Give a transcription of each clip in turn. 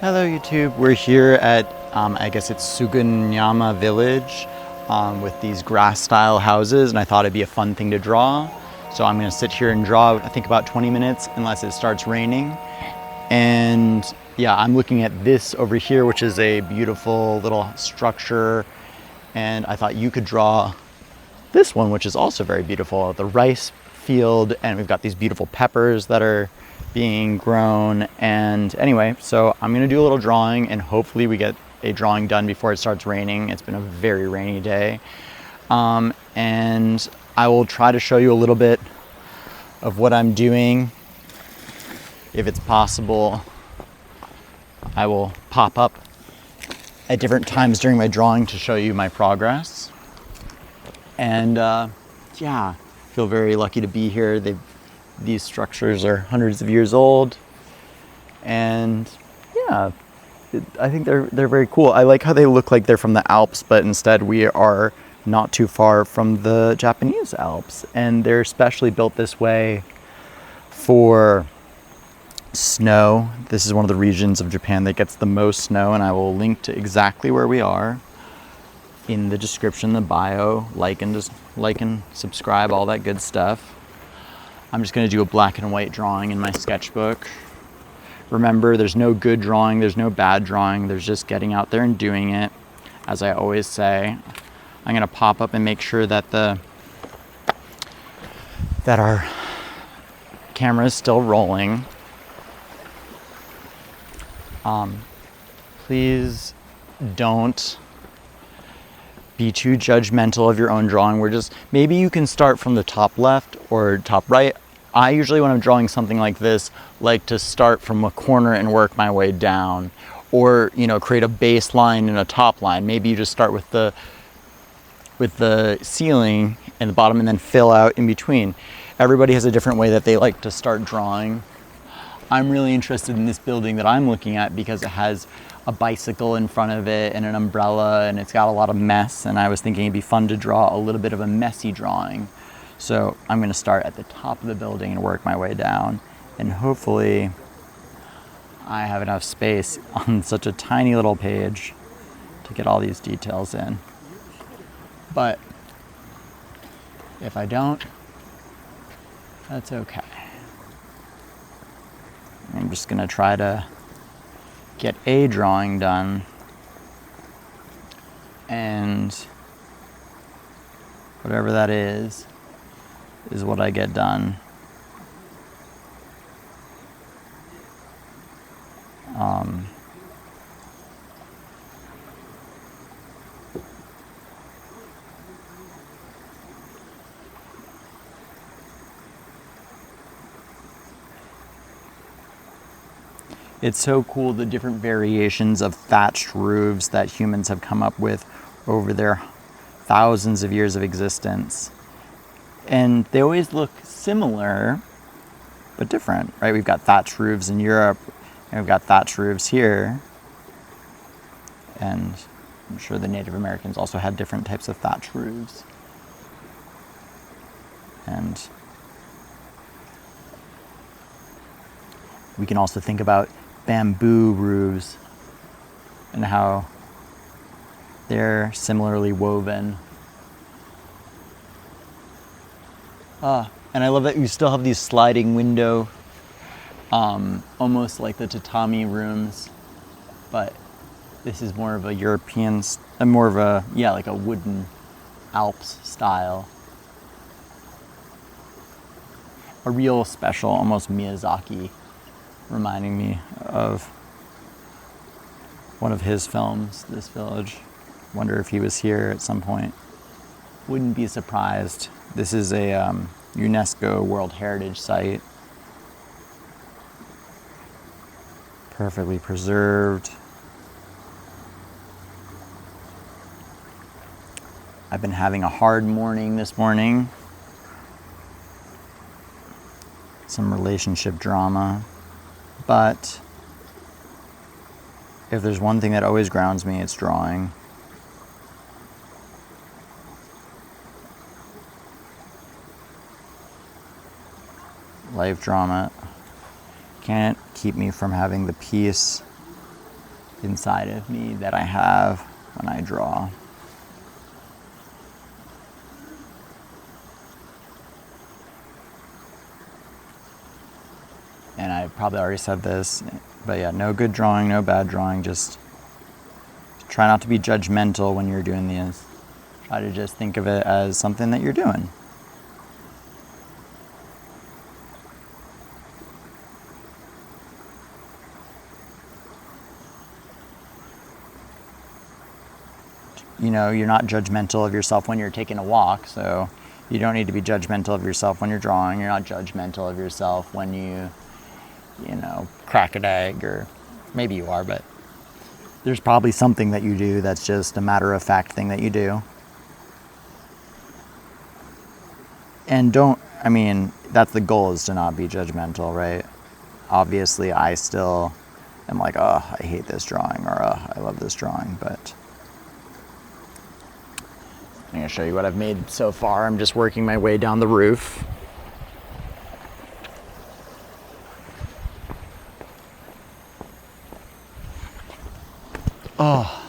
Hello YouTube, we're here at, I guess it's Suganuma village with these grass style houses, and I thought it'd be a fun thing to draw. So I'm gonna sit here and draw, I think about 20 minutes unless it starts raining. And yeah, I'm looking at this over here, which is a beautiful little structure. And I thought you could draw this one, which is also very beautiful, the rice field, and we've got these beautiful peppers that are being grown. And anyway, so I'm gonna do a little drawing and hopefully we get a drawing done before it starts raining. It's been a very rainy day. And I will try to show you a little bit of what I'm doing. If it's possible, I will pop up at different times during my drawing to show you my progress. And yeah, I feel very lucky to be here. These structures are hundreds of years old, and yeah, I think they're very cool. I like how they look like they're from the Alps, but instead we are not too far from the Japanese Alps, and they're specially built this way for snow. This is one of the regions of Japan that gets the most snow, and I will link to exactly where we are in the description, the bio, like and subscribe, all that good stuff. I'm just going to do a black and white drawing in my sketchbook. Remember, there's no good drawing, there's no bad drawing, there's just getting out there and doing it. As I always say, I'm going to pop up and make sure that our camera is still rolling. Please don't be too judgmental of your own drawing. Maybe you can start from the top left or top right. I usually, when I'm drawing something like this, like to start from a corner and work my way down, or create a baseline and a top line. Maybe you just start with the ceiling and the bottom and then fill out in between. Everybody has a different way that they like to start drawing. I'm really interested in this building that I'm looking at because it has a bicycle in front of it and an umbrella, and it's got a lot of mess, and I was thinking it'd be fun to draw a little bit of a messy drawing. So I'm going to start at the top of the building and work my way down, and hopefully I have enough space on such a tiny little page to get all these details in. But if I don't, that's okay. I'm just going to try to get a drawing done, and whatever that is what I get done. It's so cool, the different variations of thatched roofs that humans have come up with over their thousands of years of existence. And they always look similar, but different, right? We've got thatched roofs in Europe, and we've got thatched roofs here. And I'm sure the Native Americans also had different types of thatched roofs. And we can also think about bamboo roofs and how they're similarly woven. And I love that you still have these sliding window, almost like the tatami rooms, but this is more of a European, like a wooden Alps style. A real special, almost Miyazaki, reminding me of one of his films, this village. Wonder if he was here at some point. Wouldn't be surprised. This is a UNESCO World Heritage Site. Perfectly preserved. I've been having a hard morning this morning. Some relationship drama. But if there's one thing that always grounds me, it's drawing. Life drama can't keep me from having the peace inside of me that I have when I draw. And I probably already said this, but yeah, no good drawing, no bad drawing. Just try not to be judgmental when you're doing these. Try to just think of it as something that you're doing. You know, you're not judgmental of yourself when you're taking a walk, so you don't need to be judgmental of yourself when you're drawing. You're not judgmental of yourself when you know, crack an egg, or maybe you are, but there's probably something that you do that's just a matter-of-fact thing that you do. And that's the goal, is to not be judgmental, right? Obviously, I still am like, oh, I hate this drawing, or oh, I love this drawing, but I'm gonna show you what I've made so far. I'm just working my way down the roof. Oh.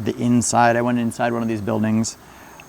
The inside, I went inside one of these buildings.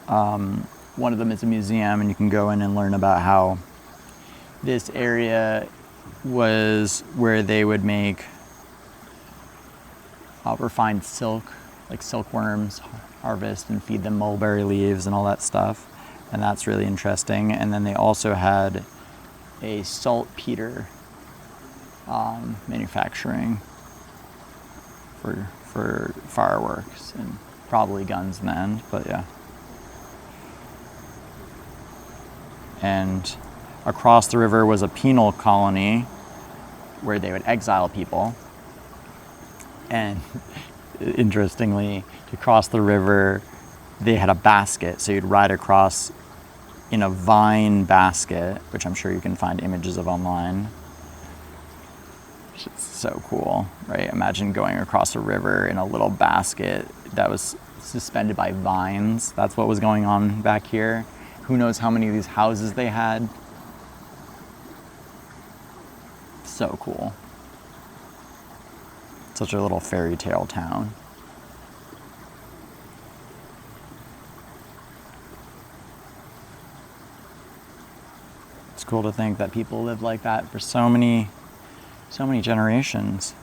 One of them is a museum, and you can go in and learn about how this area was where they would make refined silk, like silkworms, harvest and feed them mulberry leaves and all that stuff. And that's really interesting. And then they also had a saltpeter manufacturing for fireworks and probably guns in the end, but yeah. And across the river was a penal colony where they would exile people. And interestingly, to cross the river, they had a basket. So you'd ride across in a vine basket, which I'm sure you can find images of online. Which is so cool, right? Imagine going across a river in a little basket that was suspended by vines. That's what was going on back here. Who knows how many of these houses they had. So cool. Such a little fairy tale town. It's cool to think that people lived like that for so many generations.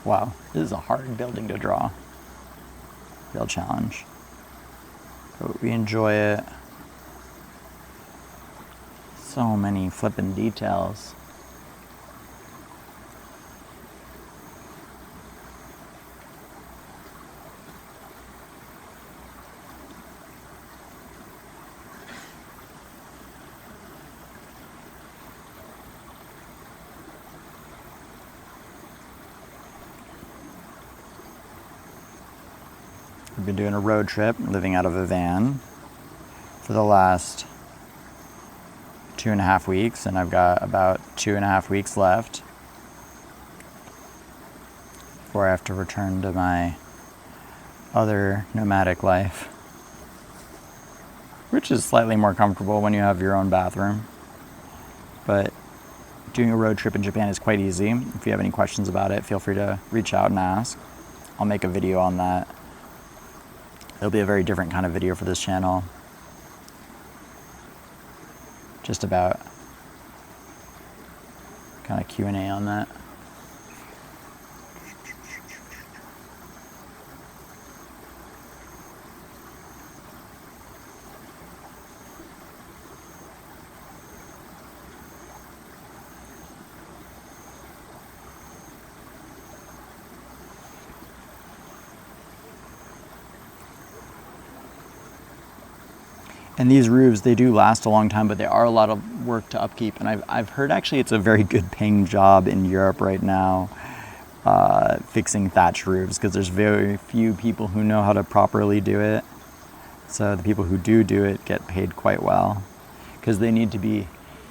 Wow, this is a hard building to draw. Real challenge. But we enjoy it. So many flippin' details. We've been doing a road trip, living out of a van for the last 2.5 weeks, and I've got about 2.5 weeks left before I have to return to my other nomadic life, which is slightly more comfortable when you have your own bathroom. But doing a road trip in Japan is quite easy. If you have any questions about it, feel free to reach out and ask. I'll make a video on that. It'll be a very different kind of video for this channel. Just about kind of Q&A on that. And these roofs, they do last a long time, but they are a lot of work to upkeep. And I've heard actually it's a very good paying job in Europe right now, fixing thatch roofs, because there's very few people who know how to properly do it. So the people who do it get paid quite well, because they need to be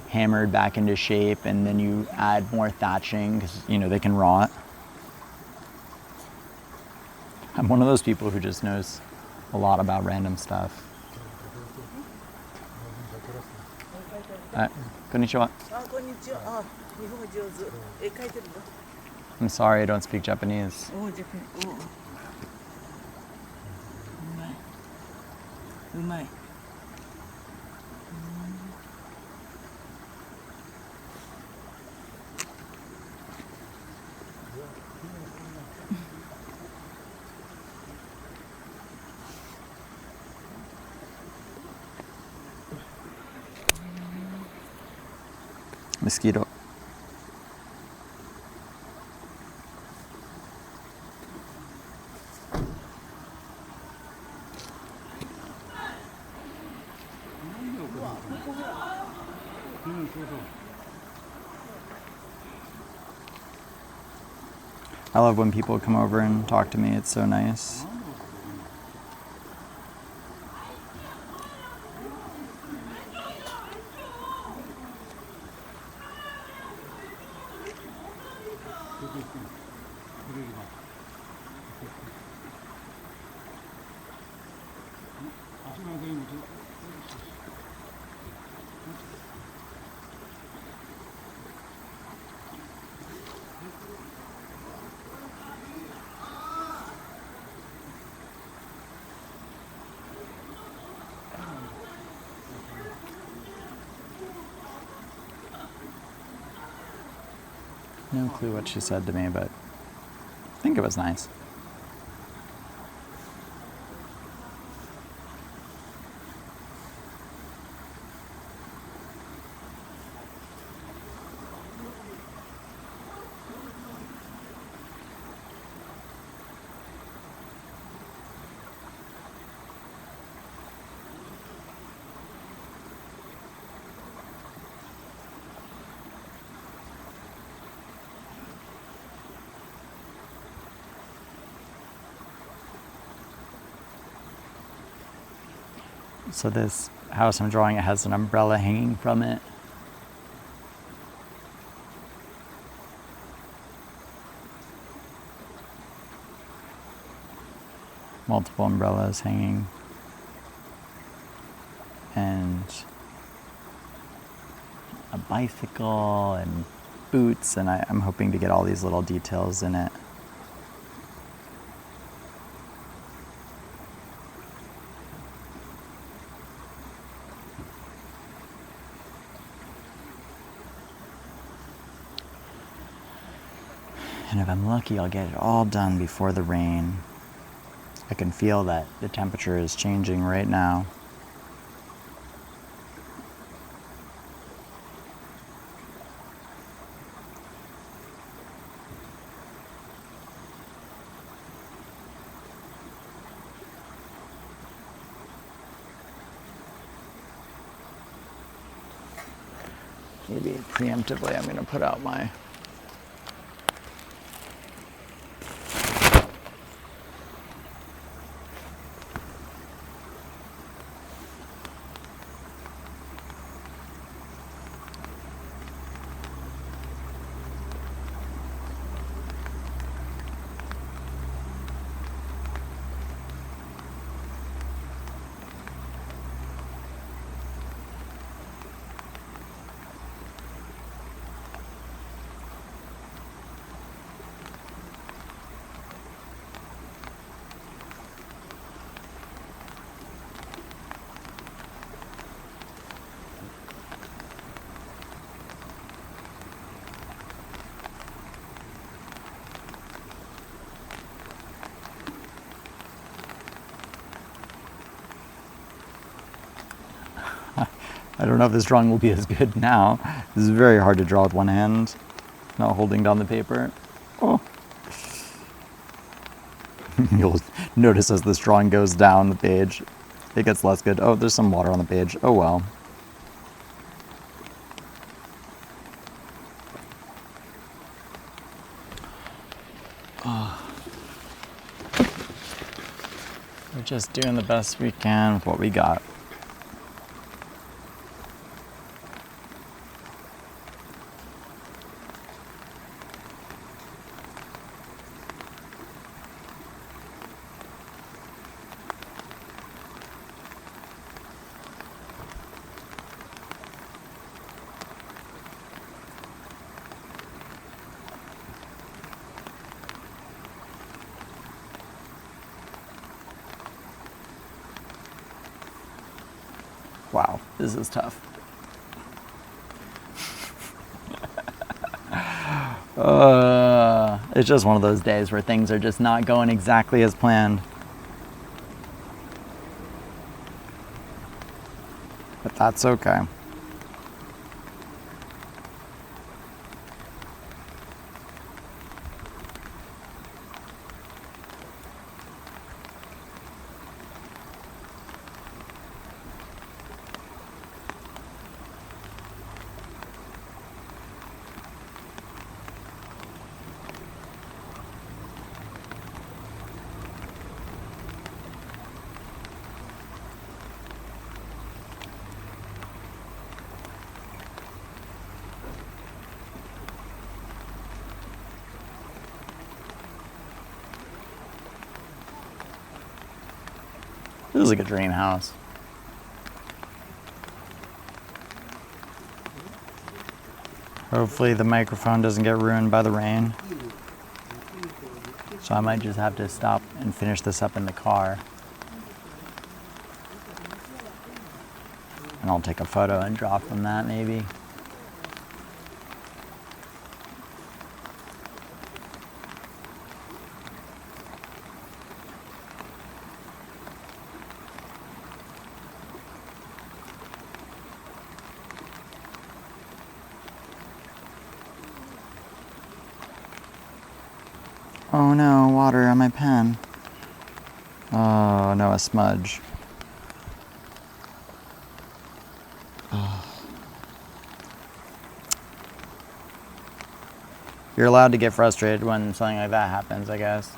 hammered back into shape, and then you add more thatching because, you know, they can rot. I'm one of those people who just knows a lot about random stuff. Konnichiwa. I'm sorry, I don't speak Japanese. Mosquito. I love when people come over and talk to me. It's so nice. No clue what she said to me, but I think it was nice. So this house I'm drawing, it has an umbrella hanging from it. Multiple umbrellas hanging. And a bicycle and boots, and I'm hoping to get all these little details in it. And if I'm lucky, I'll get it all done before the rain. I can feel that the temperature is changing right now. Maybe preemptively I'm going to put out my I don't know if this drawing will be as good now. This is very hard to draw with one hand, not holding down the paper. Oh. You'll notice as this drawing goes down the page, it gets less good. Oh, there's some water on the page. Oh well. We're just doing the best we can with what we got. Wow, this is tough. It's just one of those days where things are just not going exactly as planned. But that's okay. This is like a dream house. Hopefully the microphone doesn't get ruined by the rain. So I might just have to stop and finish this up in the car. And I'll take a photo and drop from that maybe. Oh no, water on my pen. Oh no, a smudge. Oh. You're allowed to get frustrated when something like that happens, I guess.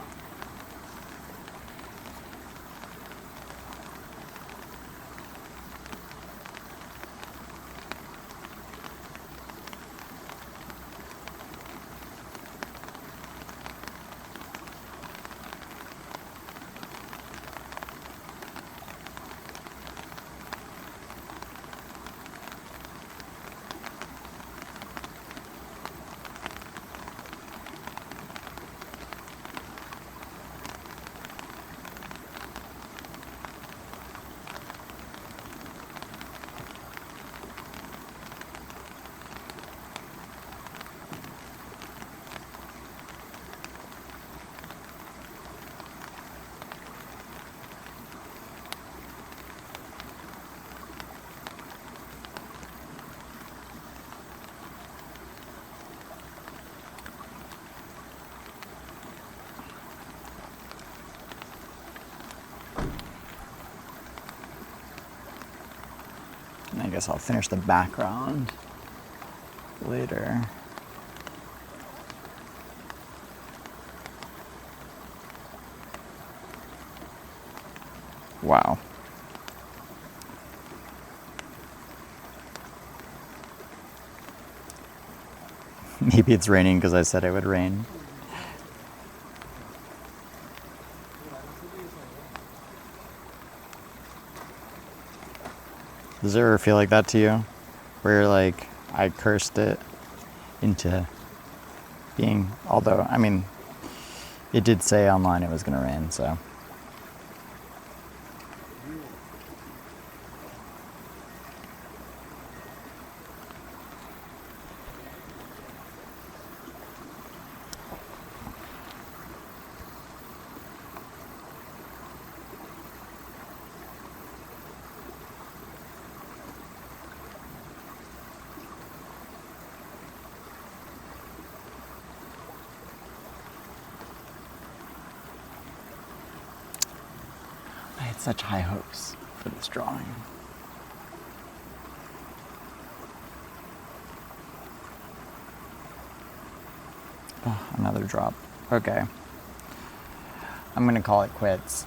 And I guess I'll finish the background later. Wow. Maybe it's raining because I said it would rain. Does it ever feel like that to you? Where you're like, I cursed it into being, although, I mean, it did say online it was going to rain, so. I had such high hopes for this drawing. Oh, another drop. Okay. I'm gonna call it quits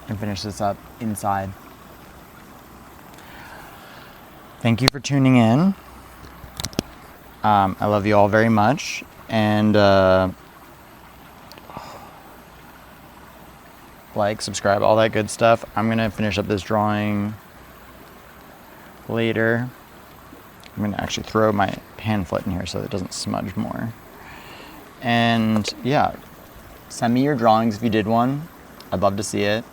and finish this up inside. Thank you for tuning in. I love you all very much, and like, subscribe, all that good stuff. I'm gonna finish up this drawing later. I'm gonna actually throw my pamphlet in here so that it doesn't smudge more. And yeah, send me your drawings if you did one. I'd love to see it.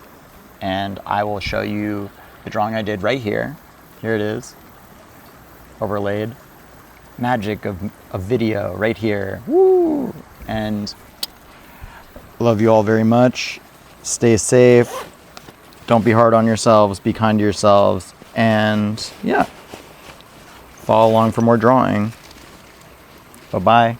And I will show you the drawing I did right here. Here it is, overlaid. Magic of video right here. Woo! And love you all very much. Stay safe. Don't be hard on yourselves. Be kind to yourselves. And yeah, follow along for more drawing. Bye-bye.